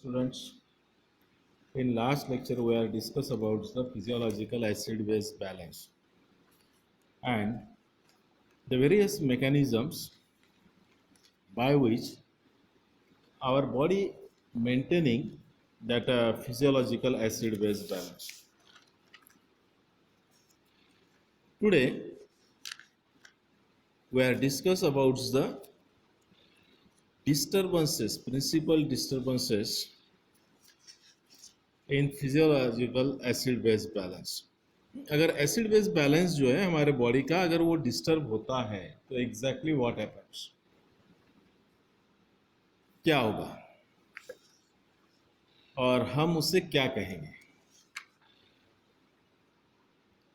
Students, in last lecture we have discussed about the physiological acid-base balance and the various mechanisms by which our body maintaining that physiological acid-base balance. Today we have discussed about the disturbances, principal disturbances in physiological acid-base balance. अगर acid base balance जो है हमारे body का अगर वो disturb होता है तो एग्जैक्टली व्हाट हैपेंस, क्या होगा और हम उससे क्या कहेंगे.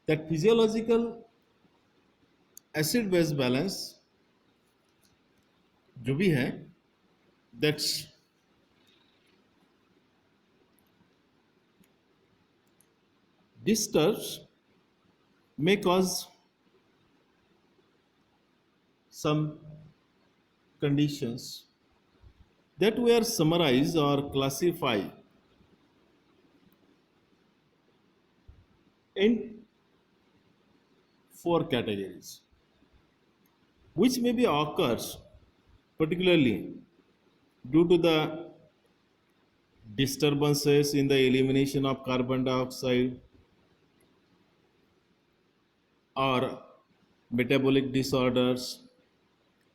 That physiological acid base balance जो भी है that's disturbs may cause some conditions that we are summarize or classify in four categories, which may be occurs particularly due to the disturbances in the elimination of carbon dioxide or metabolic disorders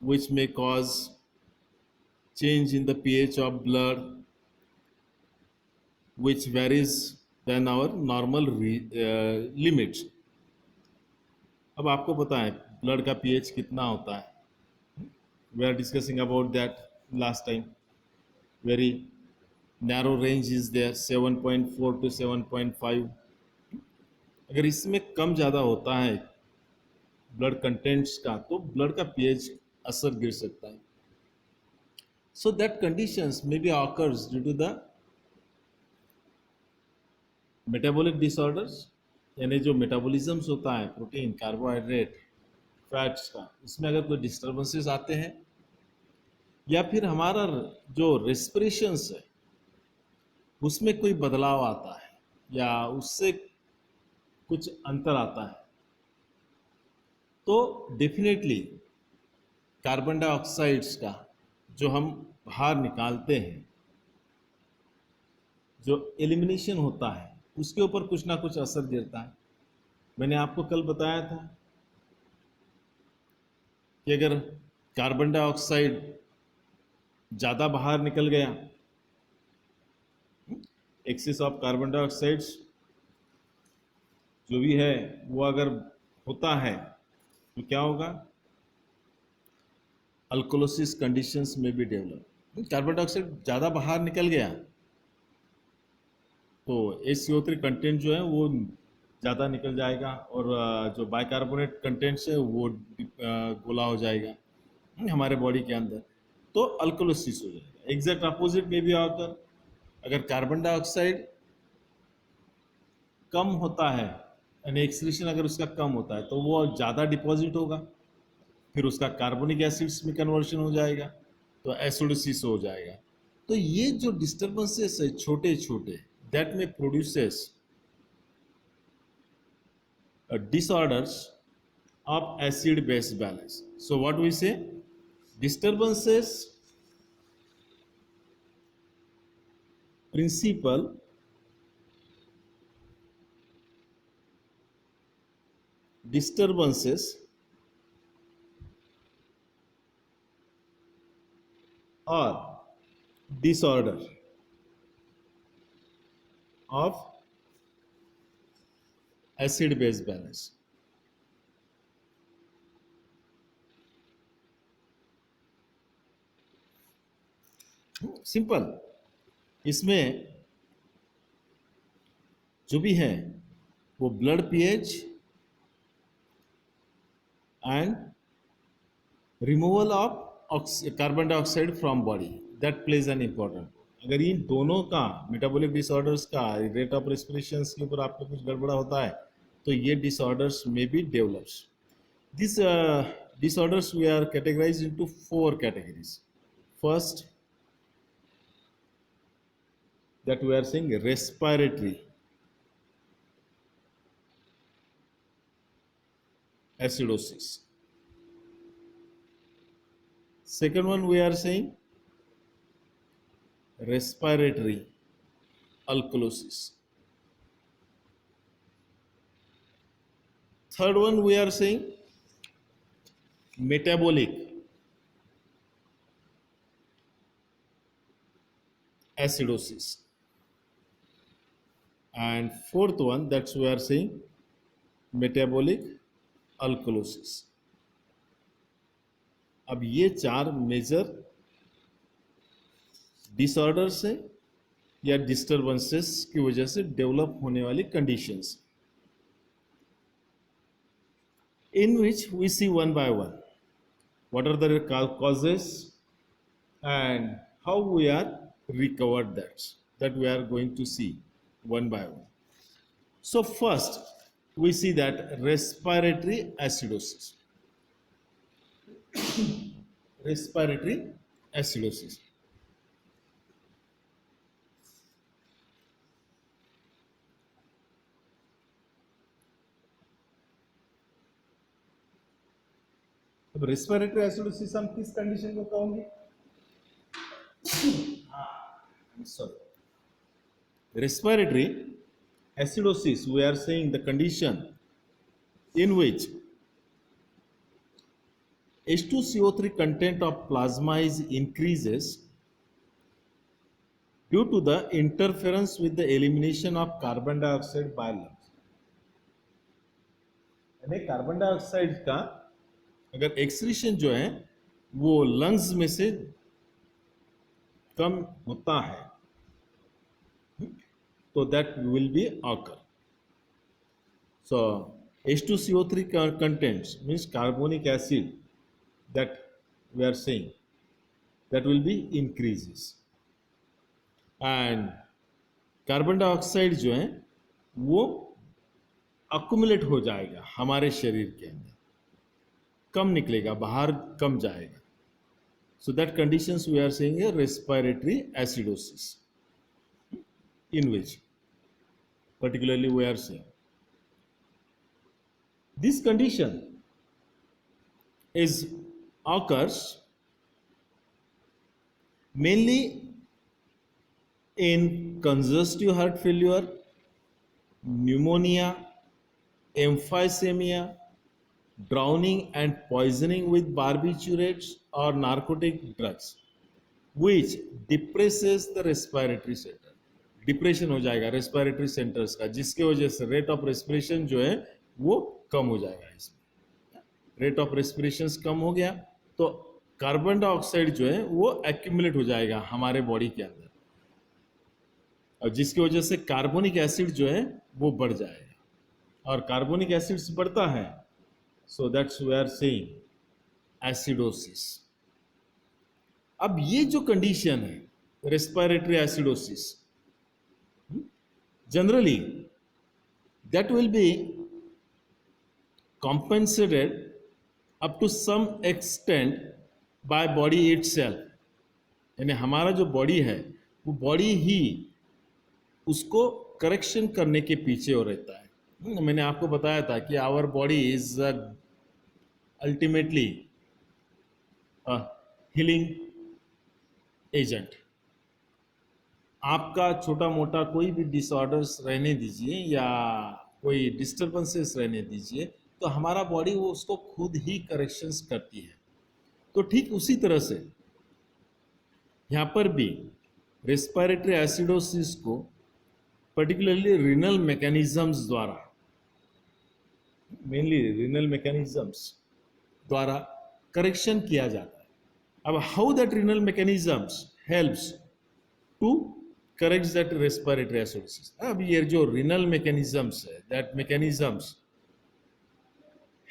which may cause change in the pH of blood which varies than our normal limits. अब आपको पता है blood का pH कितना होता है. We are discussing about that last time. Very narrow range is there 7.4 to 7.5. अगर इसमें कम ज़्यादा होता है ब्लड कंटेंट्स का तो ब्लड का पीएच असर गिर सकता है. So that conditions may be occurs due to the metabolic disorders, यानी जो मेटाबॉलिज्म्स होता है प्रोटीन, कार्बोहाइड्रेट, फैट्स का, उसमें अगर कोई डिस्टर्बेंसेस आते हैं या फिर हमारा जो रेस्पिरेशंस है उसमें कोई बदलाव आता है या उससे कुछ अंतर आता है तो डेफिनेटली कार्बन डाइऑक्साइड्स का जो हम बाहर निकालते हैं, जो एलिमिनेशन होता है उसके ऊपर कुछ ना कुछ असर गिरता है. मैंने आपको कल बताया था कि अगर कार्बन डाइऑक्साइड ज़्यादा बाहर निकल गया, एक्सेस ऑफ कार्बन डाइऑक्साइड्स जो भी है वो अगर होता है तो क्या होगा, अल्कोलोसिस कंडीशंस में भी डेवलप. कार्बन डाइऑक्साइड ज़्यादा बाहर निकल गया तो HCO3 कंटेंट जो है वो ज़्यादा निकल जाएगा और जो बाइकार्बोनेट कंटेंट्स है वो गोला हो जाएगा हमारे बॉडी के अंदर, तो अल्कोलोसिस हो जाएगा. एग्जैक्ट अपोजिट में भी आकर अगर कार्बन डाइऑक्साइड कम होता है यानी एक्सक्रीशन अगर उसका कम होता है तो वो ज़्यादा डिपॉजिट होगा, फिर उसका कार्बोनिक एसिड्स में कन्वर्शन हो जाएगा तो एसिडोसिस हो जाएगा. तो ये जो डिस्टर्बेंसेस है छोटे छोटे दैट में produces disorders of acid base balance. So what we say, disturbances principal disturbances or disorder of acid base balance. Simple, इसमें जो भी है वो blood pH and removal of carbon dioxide from body that plays an important. अगर इन दोनों का, metabolic disorders का, rate of respiration के ऊपर आपको कुछ गड़बड़ा होता है तो ये डिसऑर्डर्स में be develops. This disorders we are categorized into four categories. First, that we are saying respiratory acidosis. Second one we are saying respiratory alkalosis. Third one we are saying metabolic acidosis. And fourth one, that's we are saying metabolic alkalosis. अब ये चार major disorders हैं या disturbances की वजह से develop होने वाली conditions, in which we see one by one what are the causes and how we are recovered, that we are going to see one by one. So first we see that respiratory acidosis. Respiratory acidosis. अब respiratory acidosis हम किस condition को कहोगे? Sorry, respiratory acidosis, we are saying the condition in which H2CO3 content of plasma is increases due to the interference with the elimination of carbon dioxide by lungs. यानी carbon dioxide का अगर excretion जो है वो lungs में से कम होता है तो that will be occur. So H2CO3 contents means carbonic acid that we are saying that will be increases, and carbon dioxide जो है वो अक्यूमुलेट हो जाएगा हमारे शरीर के अंदर, कम निकलेगा, बाहर कम जाएगा. So that conditions we are saying a respiratory acidosis, in which particularly we are saying this condition is occurs mainly in congestive heart failure, pneumonia, emphysema, drowning and poisoning with barbiturates or narcotic drugs, which depresses the respiratory center. Depression हो जाएगा respiratory centres का, जिसकी वजह से rate of respiration जो है वो कम हो जाएगा. इसमें रेट ऑफ रेस्पिरेशन कम हो गया तो कार्बन डाइऑक्साइड जो है वो एक्यूमुलेट हो जाएगा हमारे बॉडी के अंदर, और जिसकी वजह से कार्बोनिक एसिड जो है वो बढ़ जाएगा, और कार्बोनिक एसिड बढ़ता है so that's we are saying acidosis. अब ये जो कंडीशन है respiratory acidosis, generally that will be compensated up to some extent by body itself. यानी हमारा जो बॉडी है वो बॉडी ही उसको करेक्शन करने के पीछे हो रहता है. मैंने आपको बताया था कि our body is ultimately healing agent. आपका छोटा मोटा कोई भी डिसऑर्डर्स रहने दीजिए या कोई डिस्टर्बेंसेस रहने दीजिए तो हमारा बॉडी वो उसको खुद ही करेक्शंस करती है. तो ठीक उसी तरह से यहाँ पर भी रेस्पिरेटरी एसिडोसिस को पर्टिकुलरली रीनल मैकेनिज्म्स द्वारा, मेनली रीनल मैकेनिज्म्स द्वारा करेक्शन किया जाता है. अब how that renal mechanisms helps to corrects that respiratory acidosis. अब ये जो renal mechanisms है, that mechanisms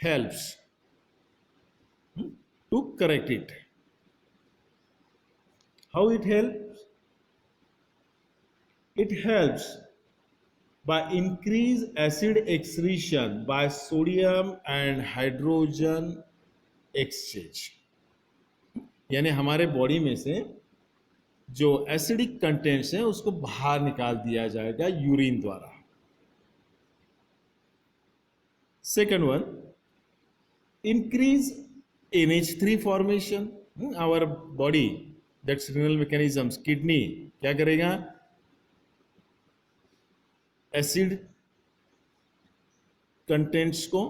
helps to correct it. How it helps? It helps by increase acid excretion by sodium and hydrogen exchange. यानी हमारे body में से जो acidic contents हैं उसको बाहर निकाल दिया जाएगा यूरिन द्वारा। Second one, increase NH3 formation. Our body, that's renal mechanisms, kidney क्या करेगा, एसिड कंटेंट्स को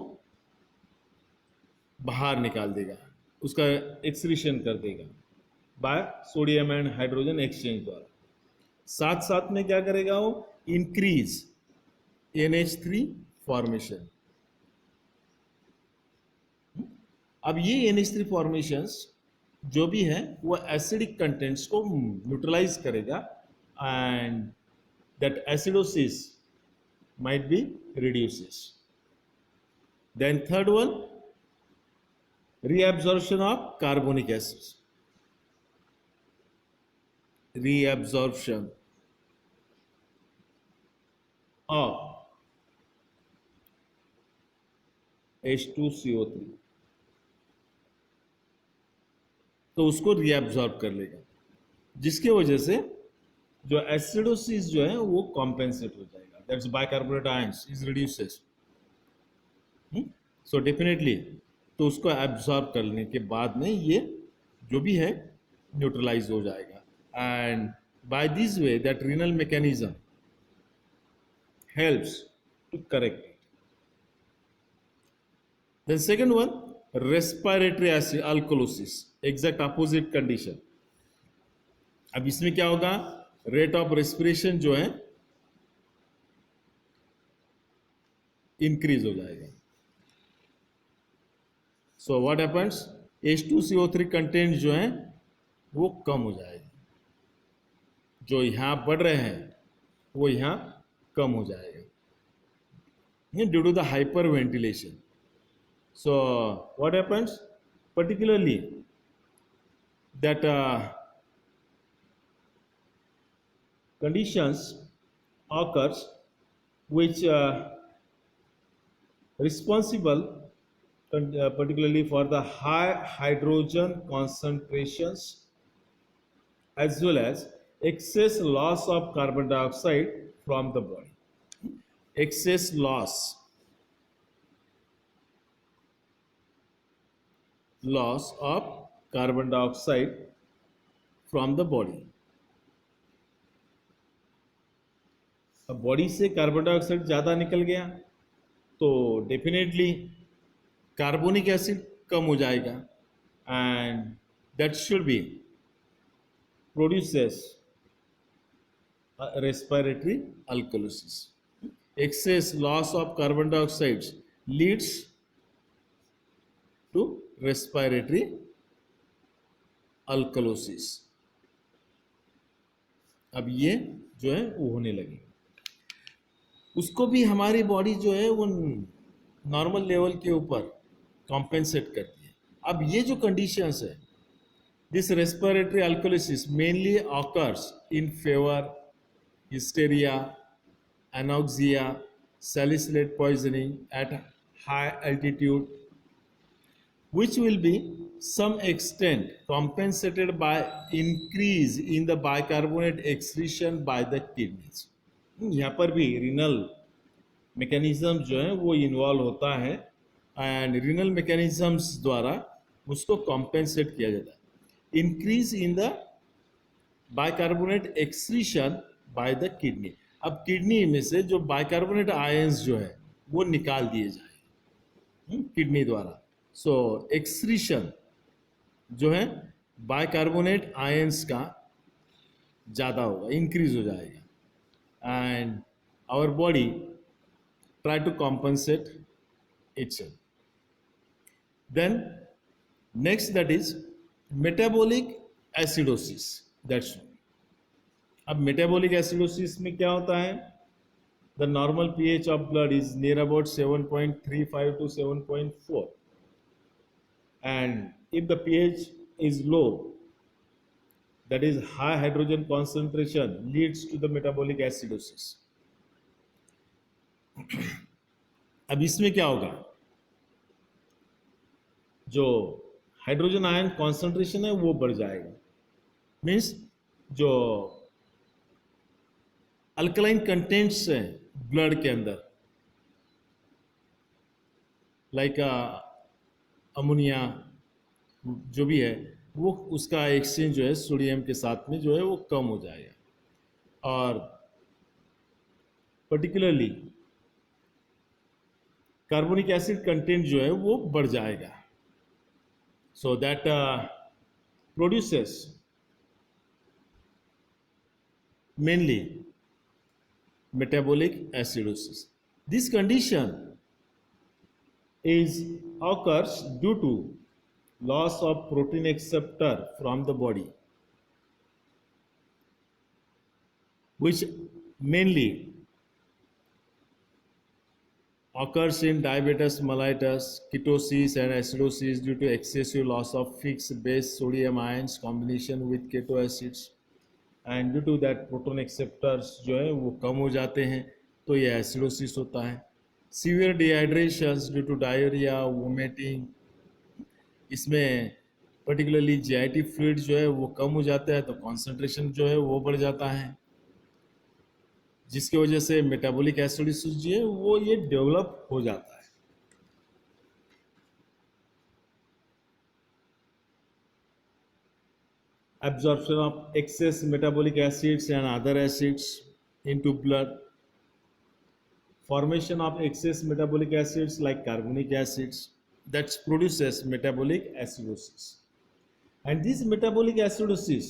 बाहर निकाल देगा, उसका एक्सक्रीशन कर देगा by sodium and hydrogen exchange द्वारा। साथ साथ में क्या करेगा वो, इंक्रीज NH3 फॉर्मेशन। अब ये NH3 फॉर्मेशंस जो भी है वो एसिडिक कंटेंट्स को न्यूट्रलाइज करेगा and that acidosis might be reduces. Then third one, reabsorption of carbonic acids. Reabsorption of H2CO3, तो उसको रीएब्जॉर्ब कर लेगा, जिसकी वजह से जो एसिडोसिस जो है वो कॉम्पेंसेट हो जाएगा, that's bicarbonate ions is reduces. So definitely तो उसको एब्जॉर्ब करने के बाद में ये जो भी है न्यूट्रलाइज हो जाएगा, and by this way that renal mechanism helps to correct it. Then second one, respiratory acid alkalosis, exact opposite condition. अब इसमें क्या होगा, रेट ऑफ रेस्पिरेशन जो है इंक्रीज हो जाएगा। सो व्हाट हैपेंस, H2CO3 कंटेंट जो है वो कम हो जाएगा, जो यहां बढ़ रहे हैं वो यहां कम हो जाएगा due to the hyperventilation. So what happens, particularly that conditions occurs which responsible particularly for the high hydrogen concentrations as well as excess loss of carbon dioxide from the body. Excess loss of carbon dioxide from the body. अब body से carbon dioxide ज़्यादा निकल गया तो definitely carbonic acid कम हो जाएगा, and that should be produces respiratory alkalosis. Excess loss of carbon dioxide leads to respiratory alkalosis. अब ये जो है वो होने लगे, उसको भी हमारी बॉडी जो है वो नॉर्मल लेवल के ऊपर कॉम्पेंसेट करती है। अब ये जो कंडीशंस है, this respiratory alkalosis mainly occurs in fever, hysteria, anoxia, salicylate poisoning at high altitude, which will be some extent compensated by increase in the bicarbonate excretion by the kidneys. यहाँ पर भी renal mechanism जो है वो involve होता है, and renal mechanisms द्वारा उसको कॉम्पेंसेट किया जाता है। Increase in the bicarbonate excretion by the kidney. अब किडनी में से जो बाइकार्बोनेट आयंस जो है वो निकाल दिए जाए किडनी द्वारा। सो एक्सक्रीशन जो है बाइकार्बोनेट आयंस का ज़्यादा होगा, इंक्रीज हो जाएगा, and our body try to compensate itself. Then next, that is metabolic acidosis. That's all. अब metabolic acidosis में क्या होता है, the normal pH of blood is near about 7.35 to 7.4, and if the pH is low, that is high hydrogen concentration, leads to the metabolic acidosis. अब इसमें क्या होगा, जो हाइड्रोजन आयन कॉन्सेंट्रेशन है वो बढ़ जाएगा, मीन्स जो अल्कलाइन कंटेंट्स हैं ब्लड के अंदर, लाइक अमोनिया जो भी है, वो उसका एक्सचेंज जो है सोडियम के साथ में जो है वो कम हो जाएगा, और पर्टिकुलरली कार्बोनिक एसिड कंटेंट जो है वो बढ़ जाएगा. So that produces mainly metabolic acidosis. This condition is occurs due to loss of protein acceptor from the body, which mainly occurs in diabetes mellitus, ketosis and acidosis due to excessive loss of fixed base sodium ions combination with keto acids, and due to that proton acceptors जो है वो कम हो जाते हैं, तो ये acidosis होता है. Severe dehydration due to diarrhoea, vomiting, इसमें पर्टिकुलरली जीआईटी फ्लूइड जो है वो कम हो जाता है, तो कॉन्सेंट्रेशन जो है वो बढ़ जाता है, जिसकी वजह से मेटाबॉलिक एसिडोसिस जो है वो ये डेवलप हो जाता है. Absorption of excess metabolic acids and other acids into blood, formation of excess metabolic acids like carbonic acids, that produces metabolic acidosis, and this metabolic acidosis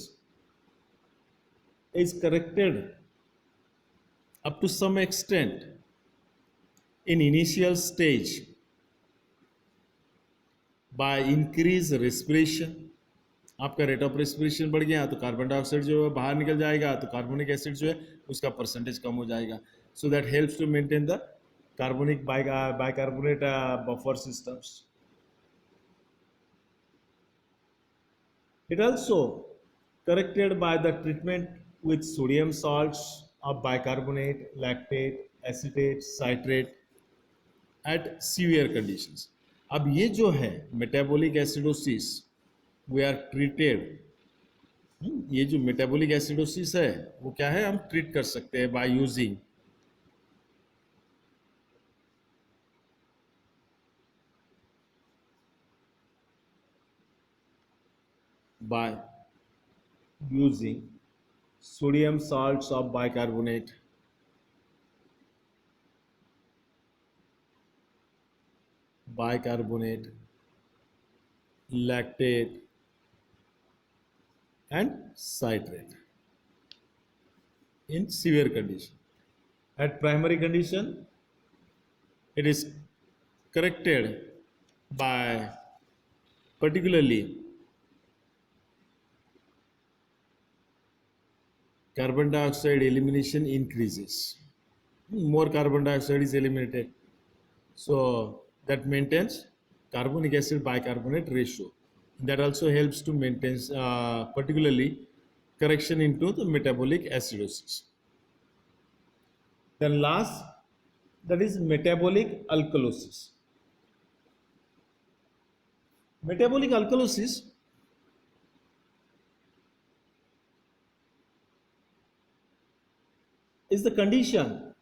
is corrected up to some extent in initial stage by increased respiration. आपका rate of respiration बढ़ गया तो carbon dioxide जो है बाहर निकल जाएगा, तो कार्बोनिक एसिड जो है उसका परसेंटेज कम हो जाएगा. So that helps to maintain the carbonic bicarbonate buffer systems. It also corrected by the treatment with sodium salts of bicarbonate, lactate, acetate, citrate at severe conditions. अब ये जो है metabolic acidosis we are treated, ये जो metabolic acidosis है वो क्या है, हम ट्रीट कर सकते हैं by using by using sodium salts of bicarbonate, lactate and citrate in severe condition. At primary condition, it is corrected by particularly carbon dioxide elimination increases. More carbon dioxide is eliminated, so that maintains carbonic acid bicarbonate ratio. That also helps to maintain particularly correction into the metabolic acidosis. Then last, that is metabolic alkalosis. Metabolic alkalosis is the condition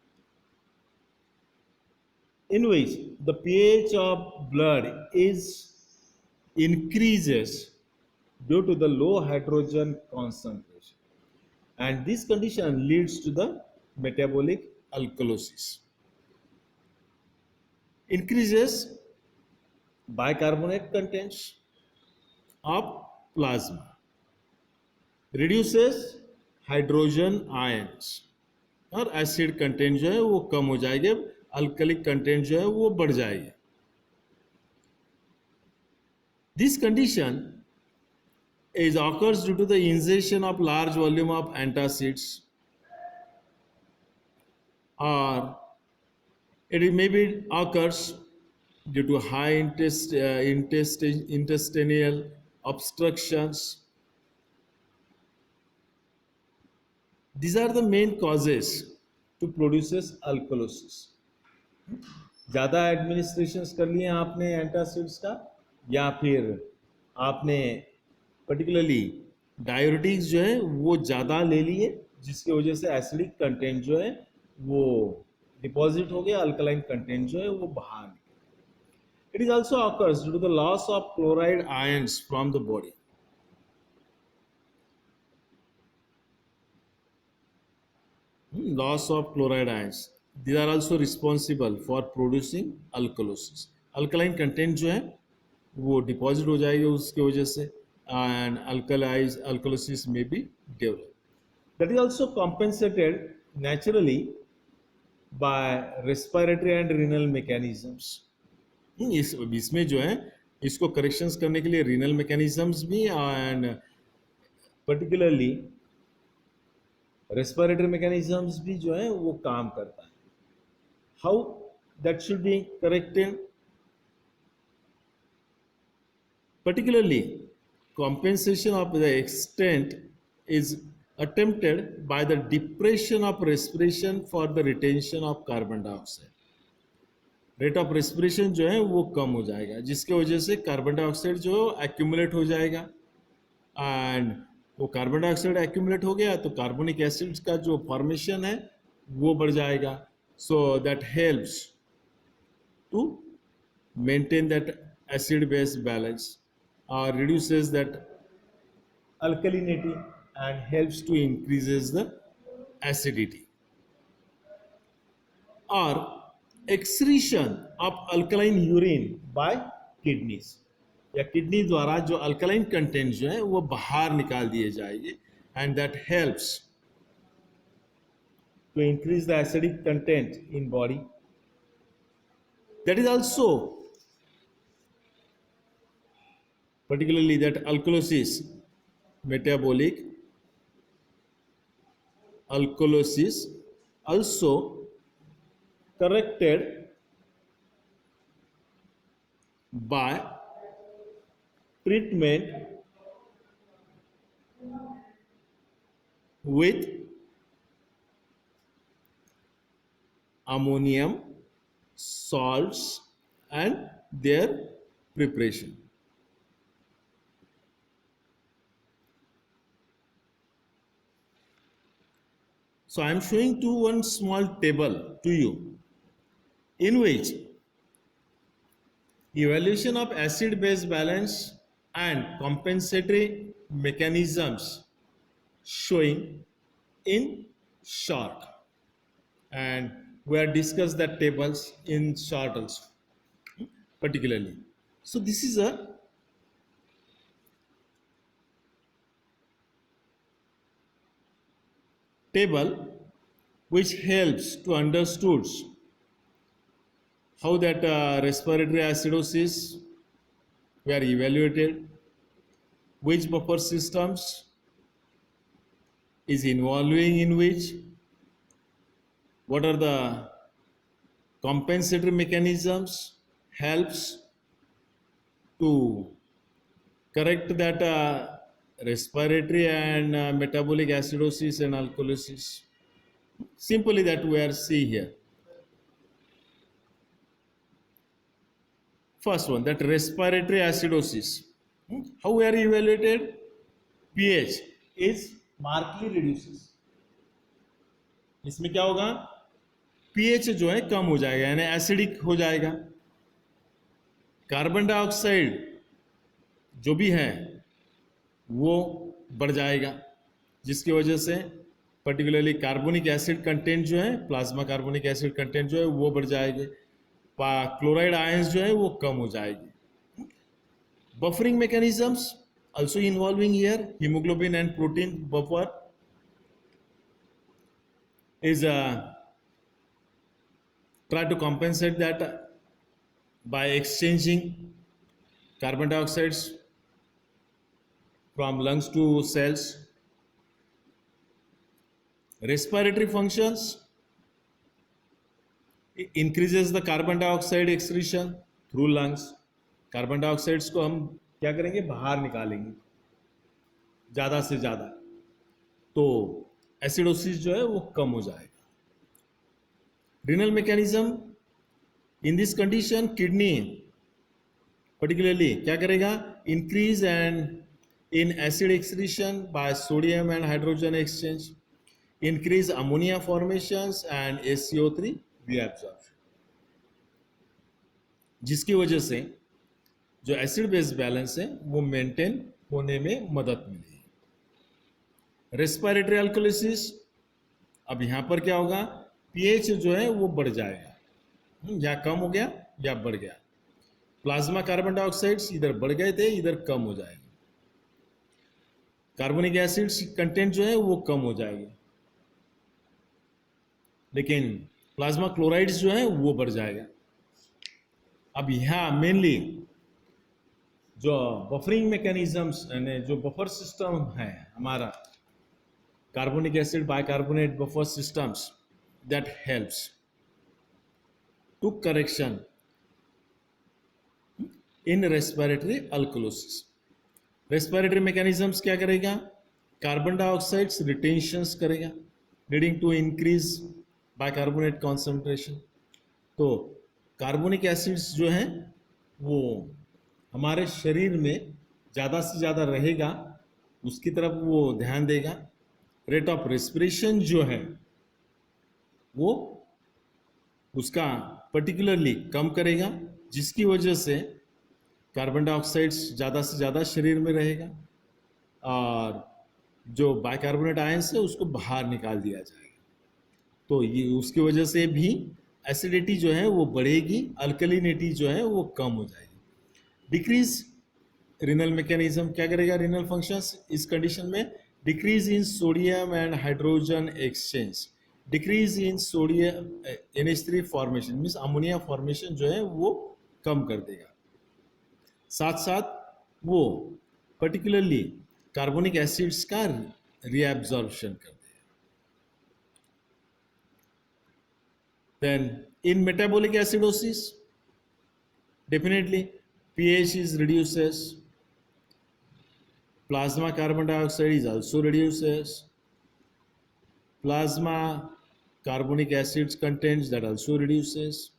in which the pH of blood is increases due to the low hydrogen concentration, and this condition leads to the metabolic alkalosis. Increases bicarbonate contents of plasma, reduces hydrogen ions, और acid content जो है वो कम हो जाएंगे, अल्कलिक content जो है वो बढ़ जाएगी. This condition is occurs due to the ingestion of large volume of antacids, or it may be occurs due to high intestinal obstructions. These are the main causes to produces alkalosis. ज़्यादा administrations कर लिए आपने antacids का, या फिर आपने particularly diuretics जो है वो ज़्यादा ले लिए, जिसकी वजह से एसिडिक कंटेंट जो है वो डिपॉजिट हो गया, अल्कलाइन कंटेंट जो है वो बाहर निकला। It is also occurs due to the loss of chloride ions from the body. Loss of chloride ions, these are also responsible for producing alkalosis। Alkaline content जो है वो डिपॉजिट हो जाएगी उसकी वजह से, एंड अल्कलोसिस में भी develop. That is also compensated naturally bye respiratory and renal mechanisms. इसमें जो है इसको करेक्शंस करने के लिए रीनल मैकेनिज्म्स भी एंड पर्टिकुलरली रेस्पिरेटरी मैकेनिज्म्स भी जो है वो काम करता है। How that should be corrected? Particularly, compensation of the extent is attempted by the depression of respiration for the retention of carbon dioxide। Rate of respiration जो है वो कम हो जाएगा, जिसके वजह से कार्बन डाइऑक्साइड जो एक्यूमुलेट हो जाएगा, एंड वो कार्बन डाइऑक्साइड एक्यूमुलेट हो गया तो कार्बोनिक एसिड का जो फॉर्मेशन है वो बढ़ जाएगा। So that helps to maintain that acid base balance or reduces that alkalinity and helps to increases the acidity। or excretion of alkaline urine by kidneys, या किडनी द्वारा जो अल्कलाइन कंटेंट जो है वो बाहर निकाल दिए जाएंगे, and that helps to increase the acidic content in body. That is also particularly that alkalosis, metabolic alkalosis also corrected by treatment with ammonium salts and their preparation। So I am showing one small table to you in which evaluation of acid base balance and compensatory mechanisms showing in short, and we have discussed that tables in short also particularly। So this is a table which helps to understood how that respiratory acidosis were evaluated, which buffer systems is involving in which, what are the compensatory mechanisms helps to correct that respiratory and metabolic acidosis and alkalosis, simply that we are see here। First one, that respiratory acidosis, how we are evaluated? pH is markedly reduces। इसमें क्या होगा? pH जो है कम हो जाएगा, यानी acidic हो जाएगा। कार्बन डाइऑक्साइड जो भी है वो बढ़ जाएगा, जिसकी वजह से पर्टिकुलरली कार्बोनिक एसिड कंटेंट जो है, प्लाज्मा कार्बोनिक एसिड कंटेंट जो है वो बढ़ जाएंगे, क्लोराइड आयंस जो है वो कम हो जाएगी। Buffering mechanisms also involving here, hemoglobin and protein buffer is try to compensate that by exchanging carbon dioxides from lungs to cells। Respiratory functions increases the carbon dioxide excretion through lungs। Carbon dioxides को हम क्या करेंगे? बाहर निकालेंगे ज़्यादा से ज़्यादा, तो एसिडोसिस जो है वो कम हो जाएगा। Renal mechanism, in this condition kidney particularly क्या करेगा? Increase and in acid excretion by sodium and hydrogen exchange, increase ammonia formations and SCO3 reabsorption, जिसकी वजह से जो एसिड बेस बैलेंस है वो मेंटेन होने में मदद मिलेगी. रेस्पिरेटरी अल्कोलिसिस, अब यहां पर क्या होगा, पीएच जो है वो बढ़ जाएगा, या कम हो गया या बढ़ गया. प्लाज्मा कार्बन डाइऑक्साइड्स इधर बढ़ गए थे, इधर कम हो जाएगा. कार्बोनिक एसिड कंटेंट जो है वो कम हो जाएगी, लेकिन प्लाज्मा क्लोराइड्स जो है वो बढ़ जाएगा. अब यहाँ मेनली जो बफरिंग मैकेनिज्म्स यानी जो बफर सिस्टम है हमारा, carbonic acid bicarbonate buffer systems, that helps to correction in respiratory alkalosis. Respiratory mechanisms क्या करेगा, कार्बन डाइऑक्साइड्स रिटेंशंस करेगा, leading to increase bicarbonate concentration. तो कार्बोनिक एसिड्स जो हैं वो हमारे शरीर में ज़्यादा से ज़्यादा रहेगा, उसकी तरफ वो ध्यान देगा. रेट ऑफ रेस्पिरेशन जो है वो उसका पर्टिकुलरली कम करेगा, जिसकी वजह से कार्बन डाइऑक्साइड्स ज़्यादा से ज़्यादा शरीर में रहेगा और जो बाइकार्बोनेट आयंस है उसको बाहर निकाल दिया जाएगा. तो ये उसकी वजह से भी एसिडिटी जो है वो बढ़ेगी, अल्कलिनिटी जो है वो कम हो जाएगी. डिक्रीज रिनल मैकेनिज्म क्या करेगा, रिनल फंक्शंस इस कंडीशन में, decrease in sodium and hydrogen exchange, decrease in sodium NH3 formation means ammonia formation जो है वो कम कर देगा. साथ साथ वो पर्टिकुलरली कार्बोनिक एसिड्स का रीएब्जॉर्प्शन कर देगा. Then in metabolic acidosis definitely pH is reduces, plasma carbon dioxide is also reduces, plasma carbonic acids contents that also reduces,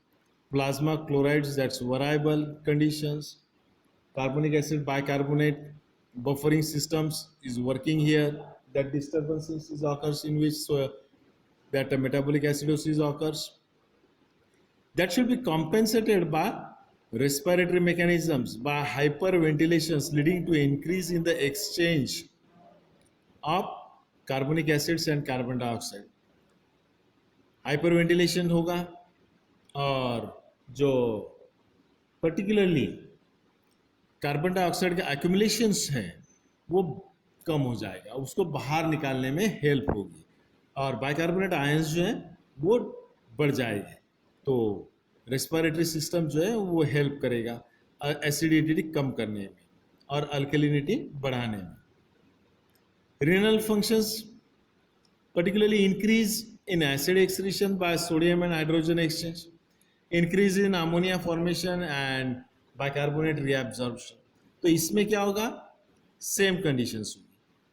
plasma chlorides that's variable conditions, carbonic acid bicarbonate buffering systems is working here, that disturbances is occurs in which that metabolic acidosis occurs. That should be compensated by respiratory mechanisms by hyperventilations leading to increase in the exchange of carbonic acids and carbon dioxide. Hyperventilation होगा और जो particularly carbon dioxide का एक्यूमुलेशंस है वो कम हो जाएगा, उसको बाहर निकालने में हेल्प होगी और बाइकार्बोनेट आयंस जो है वो बढ़ जाएंगे. तो रेस्पिरेटरी सिस्टम जो है वो हेल्प करेगा एसिडिटी कम करने में और अल्कलिनिटी बढ़ाने में. renal functions particularly increase in acid excretion by sodium and hydrogen exchange, increase in ammonia formation and bicarbonate reabsorption. तो इसमें क्या होगा, सेम कंडीशंस होगी,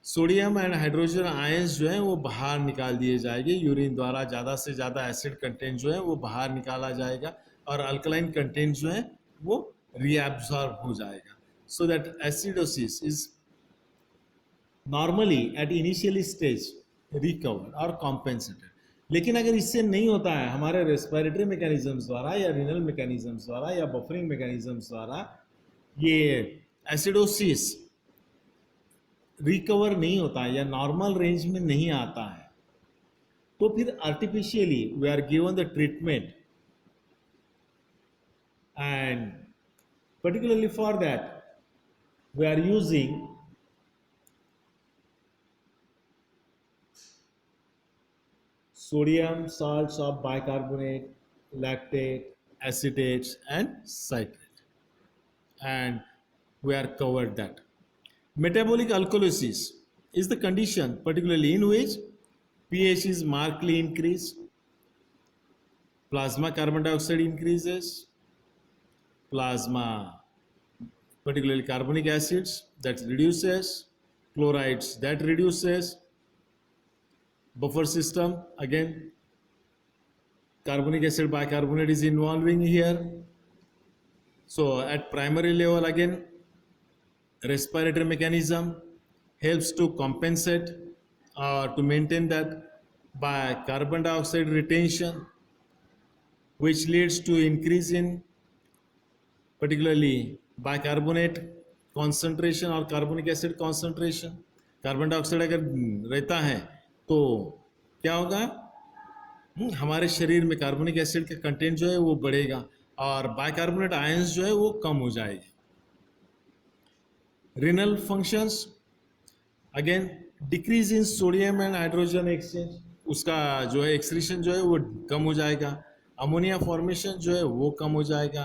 सोडियम एंड हाइड्रोजन आयंस जो है वो बाहर निकाल दिए जाएंगे, यूरिन द्वारा ज़्यादा से ज़्यादा एसिड कंटेंट जो है वो बाहर निकाला जाएगा और अल्कलाइन कंटेंट जो है वो रीएब्सॉर्ब हो जाएगा. So that acidosis is normally at initial stage recovered और कॉम्पेंसेटेड. लेकिन अगर इससे नहीं होता है हमारे रेस्पिरेटरी मैकेनिज्म्स द्वारा या रिनल मैकेनिज्म्स द्वारा या बफरिंग मैकेनिज्म्स द्वारा ये एसिडोसिस रिकवर नहीं होता है या नॉर्मल रेंज में नहीं आता है, तो फिर artificially we are given the treatment and particularly for that we are using sodium salts of bicarbonate, lactate, acetates and citrate, and we are covered that. Metabolic alkalosis is the condition particularly in which pH is markedly increased, plasma carbon dioxide increases, plasma particularly carbonic acids that reduces, chlorides that reduces, buffer system again carbonic acid bicarbonate is involving here. So at primary level again respiratory mechanism helps to compensate or to maintain that by carbon dioxide retention, which leads to increase in particularly bicarbonate concentration और carbonic acid concentration. Carbon dioxide अगर रहता है तो क्या होगा, हमारे शरीर में कार्बोनिक एसिड का कंटेंट जो है वो बढ़ेगा और बाइकार्बोनेट आयंस जो है वो कम हो जाएगी. renal functions, again decrease in sodium and hydrogen exchange, उसका जो है एक्सक्रीशन जो है वो कम हो जाएगा, अमोनिया फॉर्मेशन जो है वो कम हो जाएगा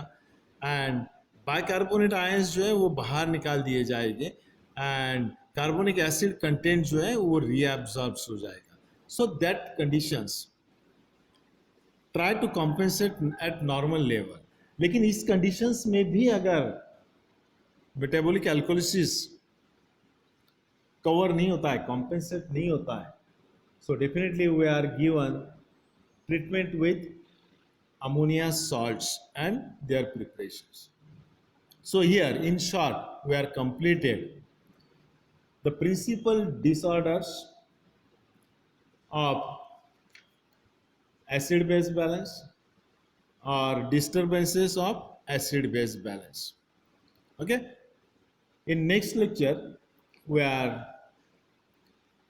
एंड बाइकार्बोनेट आयंस जो है वो बाहर निकाल दिए जाएंगे एंड कार्बोनिक एसिड कंटेंट जो है वो रीअब्सॉर्ब हो जाएगा. So that conditions try to compensate at normal level. लेकिन इस कंडीशंस में भी अगर मेटाबॉलिक एल्कोलिसिस कवर नहीं होता है, कॉम्पेंसेट नहीं होता है, so definitely we are given treatment with ammonia salts and their preparations. So here in short we are completed the principal disorders of acid base balance or disturbances of acid base balance. Okay, in next lecture we are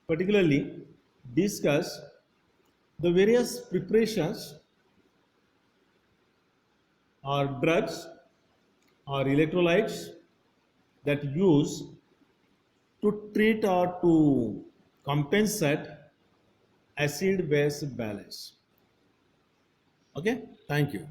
particularly discuss the various preparations or drugs or electrolytes that use to treat or to compensate acid base balance. Okay, thank you.